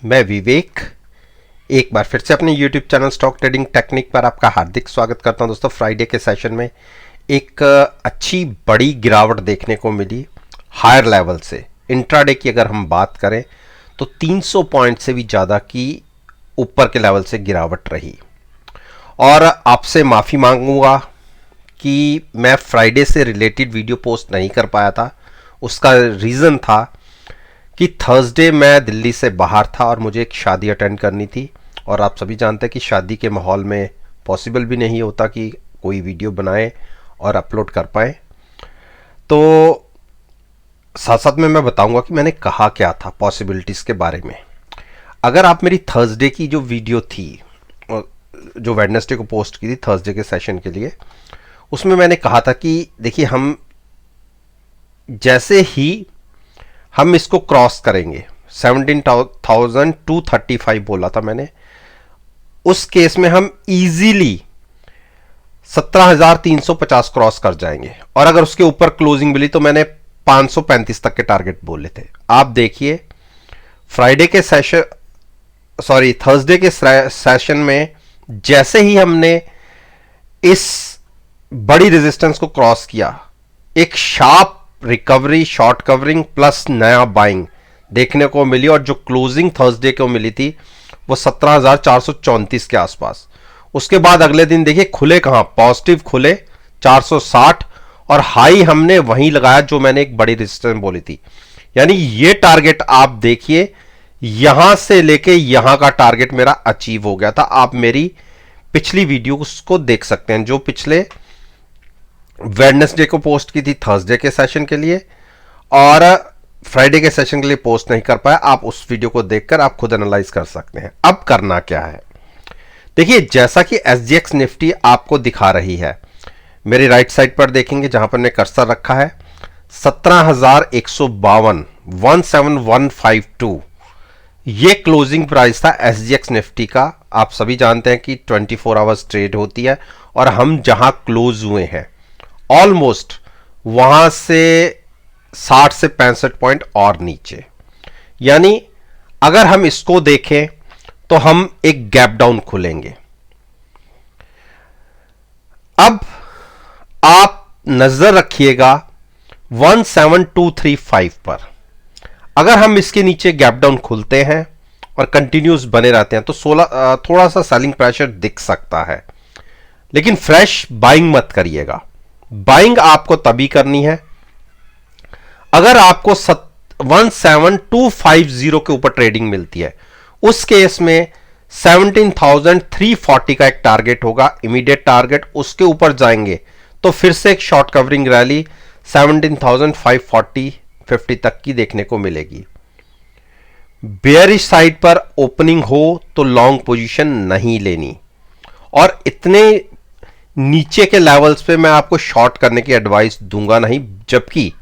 मैं विवेक एक बार फिर से अपने YouTube channel stock trading technique पर आपका हार्दिक स्वागत करता हूं। दोस्तों, फ्राइडे के सेशन में एक अच्छी बड़ी गिरावट देखने को मिली हायर लेवल से। इंट्राडे की अगर हम बात करें तो 300 पॉइंट से भी ज़्यादा की ऊपर के लेवल से गिरावट रही। और आपसे माफ़ी मांगूंगा कि मैं फ्राइडे से रिलेटेड वीडियो पोस्ट नहीं कर पाया था। उसका रीज़न था कि थर्सडे मैं दिल्ली से बाहर था और मुझे एक शादी अटेंड करनी थी, और आप सभी जानते हैं कि शादी के माहौल में पॉसिबल भी नहीं होता कि कोई वीडियो बनाए और अपलोड कर पाए। तो साथ साथ में मैं बताऊंगा कि मैंने कहा क्या था पॉसिबिलिटीज़ के बारे में। अगर आप मेरी थर्सडे की जो वीडियो थी, जो वेडनेसडे को पोस्ट की थी थर्सडे के सेशन के लिए, उसमें मैंने कहा था कि देखिए, हम जैसे ही हम इसको क्रॉस करेंगे 17,235 बोला था मैंने, उस केस में हम इजीली 17,350 क्रॉस कर जाएंगे। और अगर उसके ऊपर क्लोजिंग मिली तो मैंने 535 तक के टारगेट बोले थे। आप देखिए, फ्राइडे के सेशन थर्सडे के सेशन में जैसे ही हमने इस बड़ी रेजिस्टेंस को क्रॉस किया, एक sharp recovery, short covering plus नया बाइंग देखने को मिली। और जो क्लोजिंग थर्सडे को मिली थी वो 17,434 के आसपास। उसके बाद अगले दिन देखिए खुले कहां, पॉजिटिव खुले 460, और हाई हमने वहीं लगाया जो मैंने एक बड़ी रेजिस्टेंस बोली थी। यानी ये टारगेट आप देखिए, यहां से लेके यहां का टारगेट मेरा अचीव हो गया था। आप मेरी पिछली वीडियो को देख सकते हैं, जो पिछले वेडनेसडे को पोस्ट की थी थर्सडे के सेशन के लिए, और फ्राइडे के सेशन के लिए पोस्ट नहीं कर पाया। आप उस वीडियो को देखकर आप खुद एनालाइज कर सकते हैं। अब करना क्या है, देखिए, जैसा कि SGX निफ्टी आपको दिखा रही है, मेरी राइट साइड पर देखेंगे जहां पर मैं कर्सर रखा है, 17,152 17,152 ये क्लोजिंग प्राइस था SGX निफ्टी का। आप सभी जानते हैं कि 24 आवर्स ट्रेड होती है, और हम जहां क्लोज हुए हैं ऑलमोस्ट वहां से 60 से 65 पॉइंट और नीचे। यानी अगर हम इसको देखें तो हम एक गैप डाउन खुलेंगे। अब आप नजर रखिएगा 17,235 पर। अगर हम इसके नीचे गैप डाउन खुलते हैं और कंटिन्यूस बने रहते हैं तो थोड़ा सा सेलिंग प्रेशर दिख सकता है, लेकिन फ्रेश बाइंग मत करिएगा। बाइंग आपको तभी करनी है अगर आपको 17,250 के ऊपर ट्रेडिंग मिलती है। उस केस में 17,340 का एक टारगेट होगा, इमीडिएट टारगेट। उसके ऊपर जाएंगे तो फिर से एक शॉर्ट कवरिंग रैली 17,540-50 तक की देखने को मिलेगी। बेयरिश साइड पर ओपनिंग हो तो लॉन्ग पोजीशन नहीं लेनी, और इतने नीचे के लेवल्स पे मैं आपको शॉर्ट करने की एडवाइस दूंगा नहीं, जबकि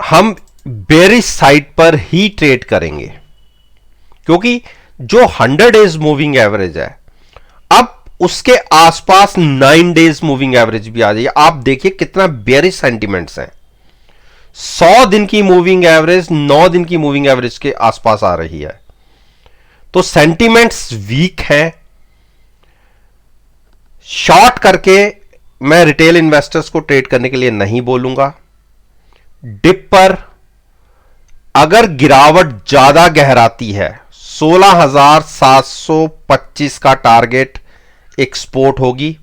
हम बेयरिश साइड पर ही ट्रेड करेंगे, क्योंकि जो 100 डेज मूविंग एवरेज है, अब उसके आसपास 9 डेज मूविंग एवरेज भी आ जाइए। आप देखिए कितना बेयरिश सेंटिमेंट्स हैं। 100 दिन की मूविंग एवरेज 9 दिन की मूविंग एवरेज के आसपास आ रही है, तो सेंटिमेंट्स वीक हैं। शॉर्ट करके मैं रिटेल इन्वेस्टर्स को ट्रेड करने के लिए नहीं बोलूंगा। डिप पर अगर गिरावट ज्यादा गहराती है, 16,725 का टारगेट एक्सपोर्ट होगी,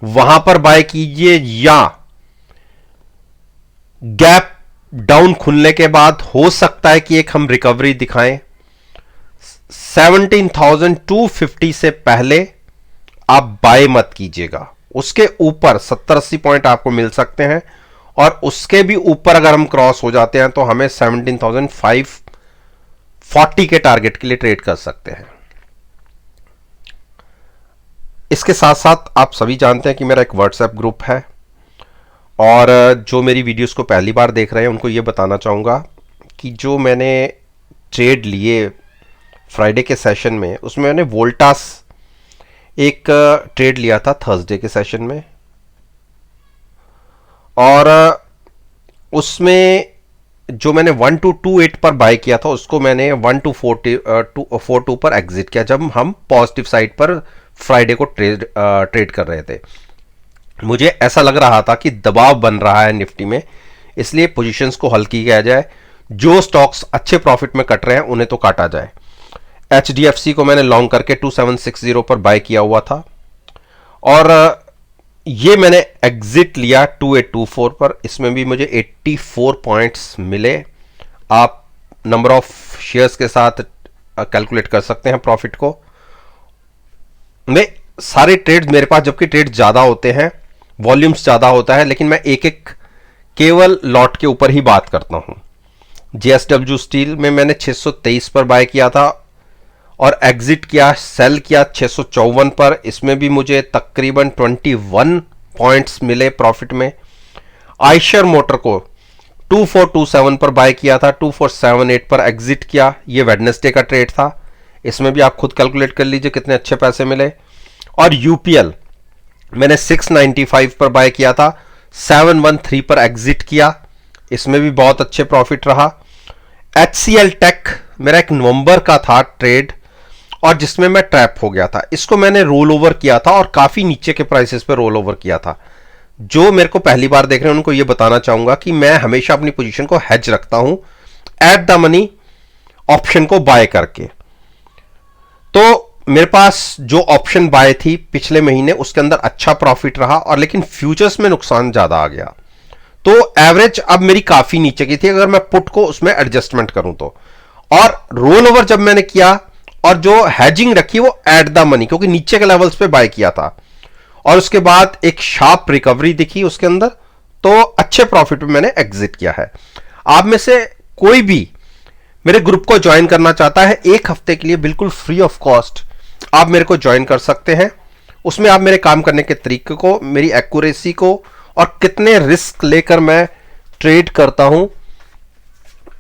वहां पर बाय कीजिए, या गैप डाउन खुलने के बाद हो सकता है कि एक हम रिकवरी दिखाएं। 17,250 से पहले आप बाय मत कीजिएगा। उसके ऊपर 70-80 पॉइंट आपको मिल सकते हैं, और उसके भी ऊपर अगर हम क्रॉस हो जाते हैं तो हमें 17,540 के टारगेट के लिए ट्रेड कर सकते हैं। इसके साथ साथ आप सभी जानते हैं कि मेरा एक व्हाट्सएप ग्रुप है, और जो मेरी वीडियोस को पहली बार देख रहे हैं उनको ये बताना चाहूँगा कि जो मैंने ट्रेड लिए फ्राइडे के सेशन में, उसमें मैंने वोल्टास एक ट्रेड लिया था थर्सडे के सेशन में, और उसमें जो मैंने 1228 पर बाय किया था उसको मैंने 1242 पर एग्जिट किया जब हम पॉजिटिव साइड पर फ्राइडे को ट्रेड कर रहे थे। मुझे ऐसा लग रहा था कि दबाव बन रहा है निफ्टी में, इसलिए पोजीशंस को हल्की किया जाए, जो स्टॉक्स अच्छे प्रॉफिट में कट रहे हैं उन्हें तो काटा जाए। HDFC को मैंने लॉन्ग करके 2760 पर बाय किया हुआ था और ये मैंने एग्जिट लिया 2824 पर। इसमें भी मुझे 84 पॉइंट्स मिले। आप नंबर ऑफ शेयर्स के साथ कैलकुलेट कर सकते हैं प्रॉफिट को। मैं सारे ट्रेड मेरे पास, जबकि ट्रेड ज्यादा होते हैं, वॉल्यूम्स ज्यादा होता है, लेकिन मैं एक एक केवल लॉट के ऊपर ही बात करता हूं। JSW स्टील में मैंने 623 पर बाय किया था और एग्जिट किया, सेल किया 654 पर। इसमें भी मुझे तकरीबन 21 पॉइंट्स मिले प्रॉफिट में। आयशर मोटर को 2427 पर बाय किया था, 2478 पर एग्जिट किया। ये वेडनेसडे का ट्रेड था, इसमें भी आप खुद कैलकुलेट कर लीजिए कितने अच्छे पैसे मिले। और UPL मैंने 695 पर बाय किया था, 713 पर एग्जिट किया, इसमें भी बहुत अच्छे प्रॉफिट रहा। HCL टेक मेरा एक नवंबर का था ट्रेड और जिसमें मैं ट्रैप हो गया था। इसको मैंने रोल ओवर किया था और काफी नीचे के प्राइसेस पे रोल ओवर किया था। जो मेरे को पहली बार देख रहे हैं उनको यह बताना चाहूंगा कि मैं हमेशा अपनी पोजीशन को हेज रखता हूं एट द मनी ऑप्शन को बाय करके। तो मेरे पास जो ऑप्शन बाय थी पिछले महीने उसके अंदर अच्छा प्रॉफिट रहा और लेकिन फ्यूचर्स में नुकसान ज्यादा आ गया। तो एवरेज अब मेरी काफी नीचे की थी अगर मैं पुट को उसमें एडजस्टमेंट करूं तो। और रोल ओवर जब मैंने किया और जो हैजिंग रखी वो एट द मनी, क्योंकि नीचे के लेवल्स पे बाय किया था और उसके बाद एक शार्प रिकवरी दिखी उसके अंदर, तो अच्छे प्रॉफिट में मैंने एग्जिट किया है। आप में से कोई भी मेरे ग्रुप को ज्वाइन करना चाहता है, एक हफ्ते के लिए बिल्कुल फ्री ऑफ कॉस्ट आप मेरे को ज्वाइन कर सकते हैं। उसमें आप मेरे काम करने के तरीके को, मेरी एक्यूरेसी को और कितने रिस्क लेकर मैं ट्रेड करता हूं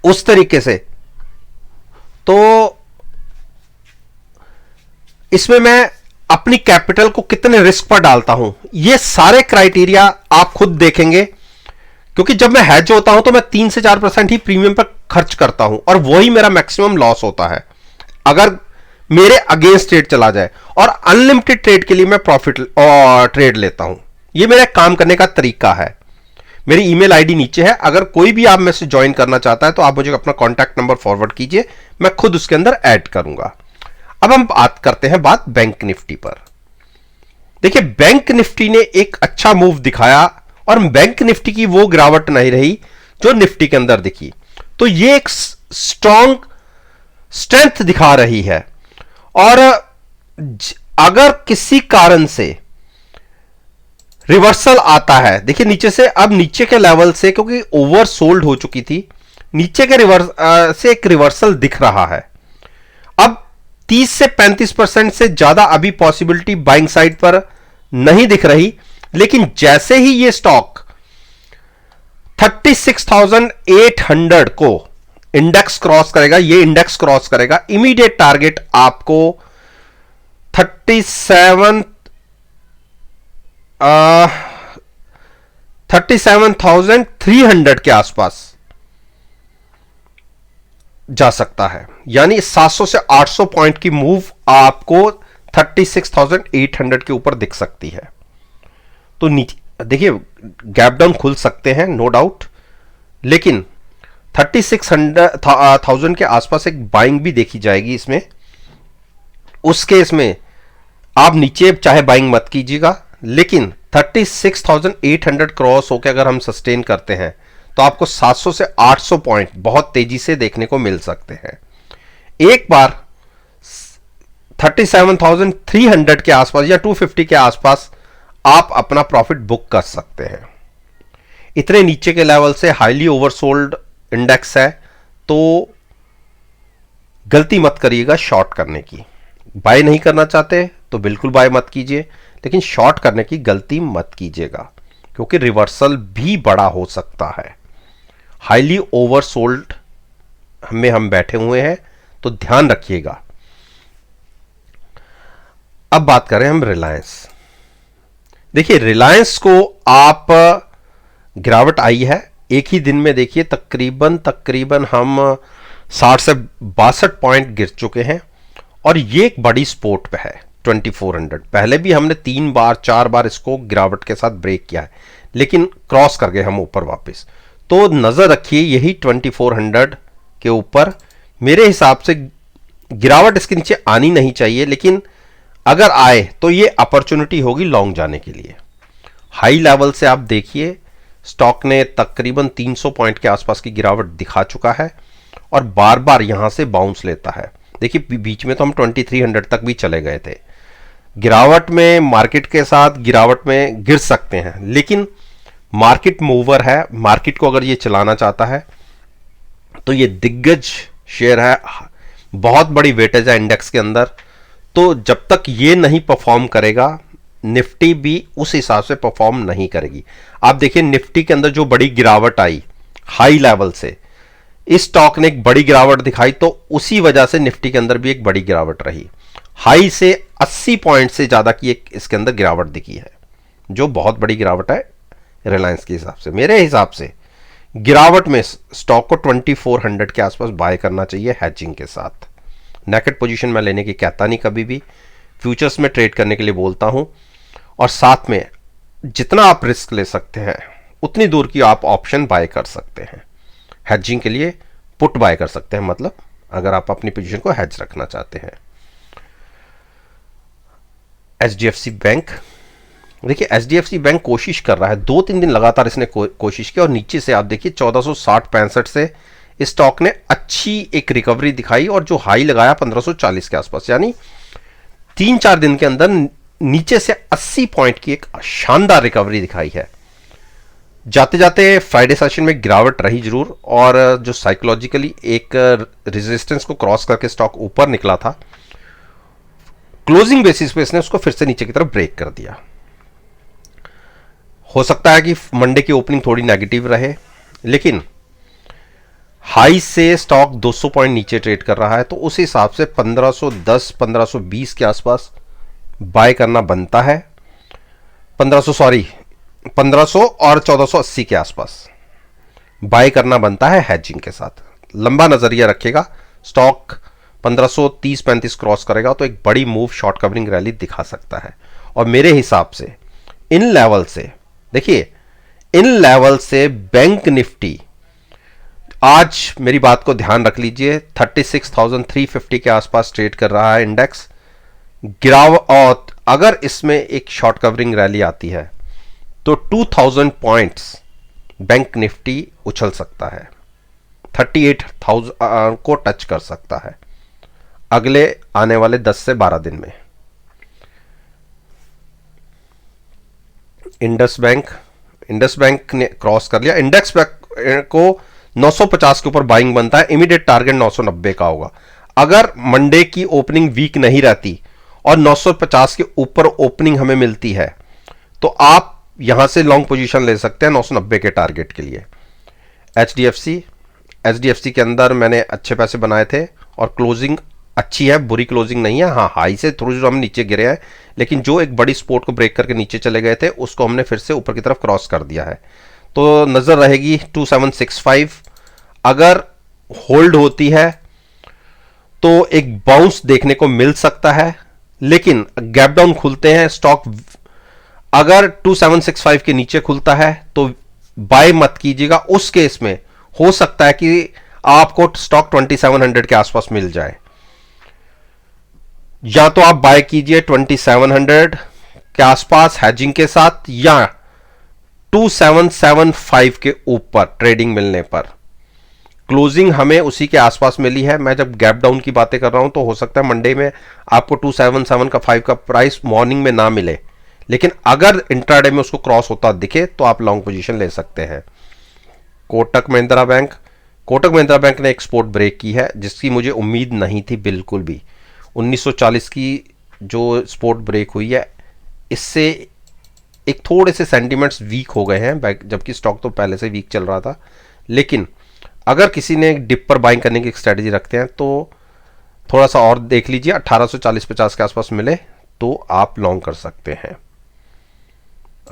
उस तरीके से, तो इसमें मैं अपनी कैपिटल को कितने रिस्क पर डालता हूं, ये सारे क्राइटेरिया आप खुद देखेंगे। क्योंकि जब मैं हैज होता हूं तो मैं 3 से 4% ही प्रीमियम पर खर्च करता हूं और वही मेरा मैक्सिमम लॉस होता है अगर मेरे अगेंस्ट ट्रेड चला जाए। और अनलिमिटेड ट्रेड के लिए मैं प्रॉफिट ट्रेड लेता हूं। ये मेरा काम करने का तरीका है। मेरी ईमेल आईडी नीचे है, अगर कोई भी आप में से ज्वाइन करना चाहता है तो आप मुझे अपना कॉन्टैक्ट नंबर फॉरवर्ड कीजिए, मैं खुद उसके अंदर ऐड करूंगा। अब हम बात करते हैं बैंक निफ्टी पर। देखिए, बैंक निफ्टी ने एक अच्छा मूव दिखाया और बैंक निफ्टी की वो गिरावट नहीं रही जो निफ्टी के अंदर दिखी। तो ये एक स्ट्रॉन्ग स्ट्रेंथ दिखा रही है। और अगर किसी कारण से रिवर्सल आता है, देखिए नीचे से, अब नीचे के लेवल से क्योंकि ओवर सोल्ड हो चुकी थी, नीचे के से एक रिवर्सल दिख रहा है। अब 30 से 35% से ज्यादा अभी पॉसिबिलिटी बाइंग साइड पर नहीं दिख रही, लेकिन जैसे ही ये स्टॉक 36,800 को इंडेक्स क्रॉस करेगा, ये इंडेक्स क्रॉस करेगा, इमीडिएट टारगेट आपको 37,300 के आसपास जा सकता है। यानी 700 से 800 पॉइंट की मूव आपको 36,800 के ऊपर दिख सकती है। तो नीचे देखिए, गैप डाउन खुल सकते हैं नो डाउट, लेकिन 36,000 के आसपास एक बाइंग भी देखी जाएगी इसमें। उस केस में आप नीचे चाहे बाइंग मत कीजिएगा, लेकिन 36,800 क्रॉस होकर अगर हम सस्टेन करते हैं तो आपको 700 से 800 पॉइंट बहुत तेजी से देखने को मिल सकते हैं। एक बार 37,300 के आसपास या 250 के आसपास आप अपना प्रॉफिट बुक कर सकते हैं। इतने नीचे के लेवल से हाईली ओवरसोल्ड इंडेक्स है, तो गलती मत करिएगा शॉर्ट करने की। बाय नहीं करना चाहते तो बिल्कुल बाय मत कीजिए, लेकिन शॉर्ट करने की गलती मत कीजिएगा, क्योंकि रिवर्सल भी बड़ा हो सकता है। हाईली ओवरसोल्ड में हम बैठे हुए हैं, तो ध्यान रखिएगा। अब बात करें हम रिलायंस। देखिए, रिलायंस को आप गिरावट आई है, एक ही दिन में देखिए तकरीबन हम 60 से 62 पॉइंट गिर चुके हैं, और ये एक बड़ी सपोर्ट पे है 2400। पहले भी हमने 3 बार 4 बार इसको गिरावट के साथ ब्रेक किया है, लेकिन क्रॉस कर गए हम ऊपर वापस। तो नजर रखिए यही 2400 के ऊपर मेरे हिसाब से गिरावट इसके नीचे आनी नहीं चाहिए, लेकिन अगर आए तो ये अपॉर्चुनिटी होगी लॉन्ग जाने के लिए। हाई लेवल से आप देखिए स्टॉक ने तकरीबन 300 पॉइंट के आसपास की गिरावट दिखा चुका है और बार बार यहां से बाउंस लेता है। देखिए बीच में तो हम 2300 तक भी चले गए थे। गिरावट में, मार्केट के साथ गिरावट में गिर सकते हैं, लेकिन मार्केट मूवर है, मार्केट को अगर ये चलाना चाहता है तो ये दिग्गज शेयर है, बहुत बड़ी वेटेज है इंडेक्स के अंदर। तो जब तक ये नहीं परफॉर्म करेगा, निफ्टी भी उस हिसाब से परफॉर्म नहीं करेगी। आप देखिए निफ्टी के अंदर जो बड़ी गिरावट आई हाई लेवल से, इस स्टॉक ने एक बड़ी गिरावट दिखाई, तो उसी वजह से निफ्टी के अंदर भी एक बड़ी गिरावट रही। हाई से 80 पॉइंट से ज्यादा की एक इसके अंदर गिरावट दिखी है, जो बहुत बड़ी गिरावट है रिलायंस के हिसाब से। मेरे हिसाब से गिरावट में स्टॉक को 2400 के आसपास बाय करना चाहिए हैजिंग के साथ। नेकेड पोजीशन में लेने की कहता नहीं, कभी भी फ्यूचर्स में ट्रेड करने के लिए बोलता हूं। और साथ में जितना आप रिस्क ले सकते हैं उतनी दूर की आप ऑप्शन बाय कर सकते हैं। हैजिंग के लिए पुट बाय कर सकते हैं, मतलब अगर आप अपनी पोजीशन को हैज रखना चाहते हैं। एचडीएफसी बैंक, देखिए एचडीएफसी बैंक कोशिश कर रहा है, 2-3 दिन लगातार इसने कोशिश की, और नीचे से आप देखिए 1460-65 से इस स्टॉक ने अच्छी एक रिकवरी दिखाई, और जो हाई लगाया 1540 के आसपास, यानी 3-4 दिन के अंदर नीचे से 80 पॉइंट की एक शानदार रिकवरी दिखाई है। जाते जाते फ्राइडे सेशन में गिरावट रही जरूर, और जो साइकोलॉजिकली एक रेजिस्टेंस को क्रॉस करके स्टॉक ऊपर निकला था, क्लोजिंग बेसिस पे इसने उसको फिर से नीचे की तरफ ब्रेक कर दिया। हो सकता है कि मंडे की ओपनिंग थोड़ी नेगेटिव रहे, लेकिन हाई से स्टॉक 200 पॉइंट नीचे ट्रेड कर रहा है, तो उस हिसाब से 1510 1520 के आसपास बाय करना बनता है। 1500 और 1480 के आसपास बाय करना बनता है हैजिंग के साथ। लंबा नजरिया रखेगा, स्टॉक 1530-35 क्रॉस करेगा तो एक बड़ी मूव शॉर्ट कवरिंग रैली दिखा सकता है। और मेरे हिसाब से इन लेवल से, देखिए इन लेवल से बैंक निफ्टी, आज मेरी बात को ध्यान रख लीजिए, 36,350 के आसपास ट्रेड कर रहा है इंडेक्स। और अगर इसमें एक शॉर्ट कवरिंग रैली आती है तो 2000 पॉइंट्स बैंक निफ्टी उछल सकता है, 38,000 को टच कर सकता है अगले आने वाले 10 से 12 दिन में। इंडस बैंक ने क्रॉस कर लिया। इंडेक्स बैंक को 950 के ऊपर बाइंग बनता है, इमीडिएट टारगेट 990 का होगा। अगर मंडे की ओपनिंग वीक नहीं रहती और 950 के ऊपर ओपनिंग हमें मिलती है, तो आप यहां से लॉन्ग पोजीशन ले सकते हैं 990 के टारगेट के लिए। एचडीएफसी के अंदर मैंने अच्छे पैसे बनाए थे और क्लोजिंग अच्छी है, बुरी क्लोजिंग नहीं है। हाँ, हाई से थोड़ी जो हम नीचे गिरे हैं, लेकिन जो एक बड़ी सपोर्ट को ब्रेक करके नीचे चले गए थे उसको हमने फिर से ऊपर की तरफ क्रॉस कर दिया है। तो नजर रहेगी 2765, अगर होल्ड होती है तो एक बाउंस देखने को मिल सकता है, लेकिन गैप डाउन खुलते हैं स्टॉक, अगर 2765 के नीचे खुलता है तो बाय मत कीजिएगा। उस केस में हो सकता है कि आपको स्टॉक 2700 के आसपास मिल जाए, या तो आप बाय कीजिए 2700 के आसपास हैजिंग के साथ, या 2775 के ऊपर ट्रेडिंग मिलने पर। क्लोजिंग हमें उसी के आसपास मिली है। मैं जब गैप डाउन की बातें कर रहा हूं तो हो सकता है मंडे में आपको 277 का 5 का प्राइस मॉर्निंग में ना मिले, लेकिन अगर इंट्राडे में उसको क्रॉस होता दिखे तो आप लॉन्ग पोजीशन ले सकते हैं। कोटक महिंद्रा बैंक ने एक्सपोर्ट ब्रेक की है, जिसकी मुझे उम्मीद नहीं थी बिल्कुल भी। 1940 की जो स्पोर्ट ब्रेक हुई है, इससे एक थोड़े से सेंटिमेंट्स वीक हो गए हैं, जबकि स्टॉक तो पहले से वीक चल रहा था। लेकिन अगर किसी ने डिप पर बाइंग करने की स्ट्रेटजी रखते हैं तो थोड़ा सा और देख लीजिए, 1840-50 के आसपास मिले तो आप लॉन्ग कर सकते हैं।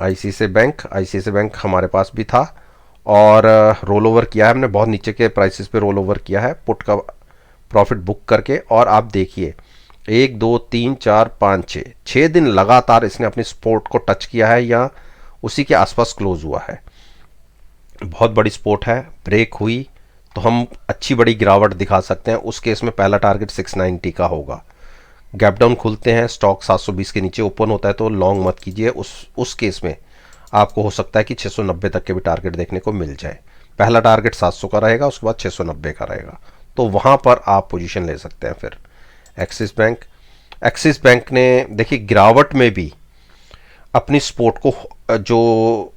आईसीआईसीआई बैंक हमारे पास भी था और रोल ओवर किया है हमने, बहुत नीचे के प्राइसेस पे रोल ओवर किया है पुट का प्रॉफिट बुक करके। और आप देखिए 1 2 3 4 5 6 दिन लगातार इसने अपनी सपोर्ट को टच किया है या उसी के आसपास क्लोज हुआ है। बहुत बड़ी सपोर्ट है, ब्रेक हुई तो हम अच्छी बड़ी गिरावट दिखा सकते हैं। उस केस में पहला टारगेट 690 का होगा। गैप डाउन खुलते हैं, स्टॉक 720 के नीचे ओपन होता है तो लॉन्ग मत कीजिए। उस केस में आपको हो सकता है कि 690 तक के भी टारगेट देखने को मिल जाए। पहला टारगेट 700 का रहेगा, उसके बाद 690 का रहेगा, तो वहाँ पर आप पोजीशन ले सकते हैं। फिर एक्सिस बैंक ने देखिए गिरावट में भी अपनी सपोर्ट को, जो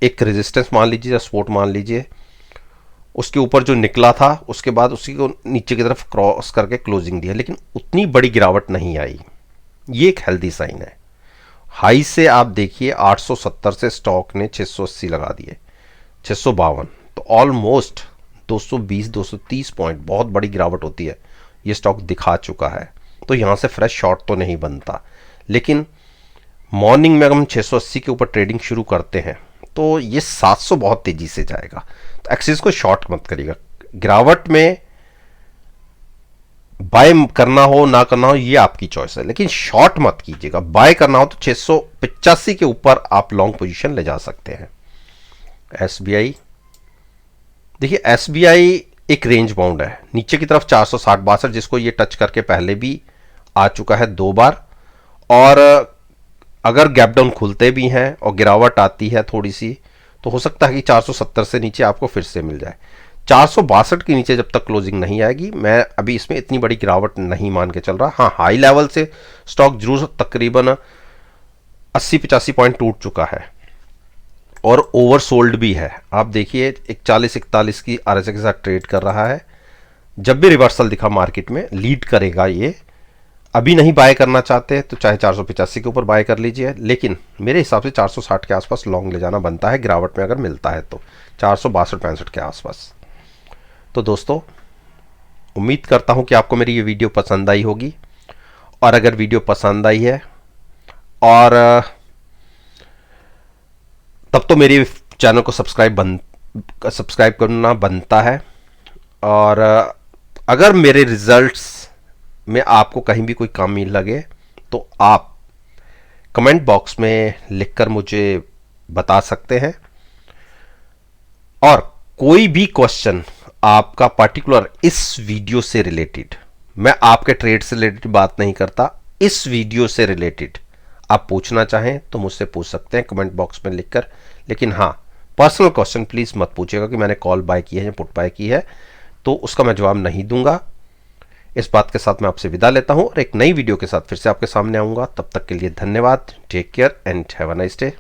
एक रेजिस्टेंस मान लीजिए या सपोर्ट मान लीजिए, उसके ऊपर जो निकला था उसके बाद उसी को नीचे की तरफ क्रॉस करके क्लोजिंग दिया, लेकिन उतनी बड़ी गिरावट नहीं आई। ये एक हेल्दी साइन है। हाई से आप देखिए 870 से स्टॉक ने 680 लगा दिए, 652, तो ऑलमोस्ट 220-230 पॉइंट, बहुत बड़ी गिरावट होती है, ये स्टॉक दिखा चुका है। तो यहाँ से फ्रेश शॉर्ट तो नहीं बनता, लेकिन मॉर्निंग में अगर हम 680 के ऊपर ट्रेडिंग शुरू करते हैं तो ये 700 बहुत तेजी से जाएगा। तो एक्सिस को शॉर्ट मत करिएगा। गिरावट में बाय करना हो ना करना हो ये आपकी चॉइस है, लेकिन शॉर्ट मत कीजिएगा। बाय करना हो तो 685 के ऊपर आप लॉन्ग पोजीशन ले जा सकते हैं। एसबीआई देखिए, एसबीआई एक रेंज बाउंड है, नीचे की तरफ 460-62 जिसको ये टच करके पहले भी आ चुका है 2 बार। और अगर गैप डाउन खुलते भी हैं और गिरावट आती है थोड़ी सी, तो हो सकता है कि 470 से नीचे आपको फिर से मिल जाए। 462 के नीचे जब तक क्लोजिंग नहीं आएगी, मैं अभी इसमें इतनी बड़ी गिरावट नहीं मान के चल रहा। हाँ, हाई लेवल से स्टॉक जरूर तकरीबन 80-85 पॉइंट टूट चुका है और ओवरसोल्ड भी है। आप देखिए 41-41 की आरएसआई के साथ ट्रेड कर रहा है। जब भी रिवर्सल दिखा मार्केट में लीड करेगा ये। अभी नहीं बाय करना चाहते तो चाहे 485 के ऊपर बाय कर लीजिए, लेकिन मेरे हिसाब से 460 के आसपास लॉन्ग ले जाना बनता है गिरावट में अगर मिलता है तो, 462-65 के आसपास। तो दोस्तों, उम्मीद करता हूं कि आपको मेरी ये वीडियो पसंद आई होगी, और अगर वीडियो पसंद आई है और तब तो मेरे चैनल को सब्सक्राइब करना बनता है। और अगर मेरे रिजल्ट्स में आपको कहीं भी कोई कमी लगे तो आप कमेंट बॉक्स में लिखकर मुझे बता सकते हैं। और कोई भी क्वेश्चन आपका पर्टिकुलर इस वीडियो से रिलेटेड, मैं आपके ट्रेड से रिलेटेड बात नहीं करता, इस वीडियो से रिलेटेड आप पूछना चाहें तो मुझसे पूछ सकते हैं कमेंट बॉक्स में लिखकर। लेकिन हाँ, पर्सनल क्वेश्चन प्लीज मत पूछिएगा कि मैंने कॉल बाय की है या पुट बाय की है, तो उसका मैं जवाब नहीं दूंगा। इस बात के साथ मैं आपसे विदा लेता हूं और एक नई वीडियो के साथ फिर से आपके सामने आऊंगा। तब तक के लिए धन्यवाद। Take care and have a nice day.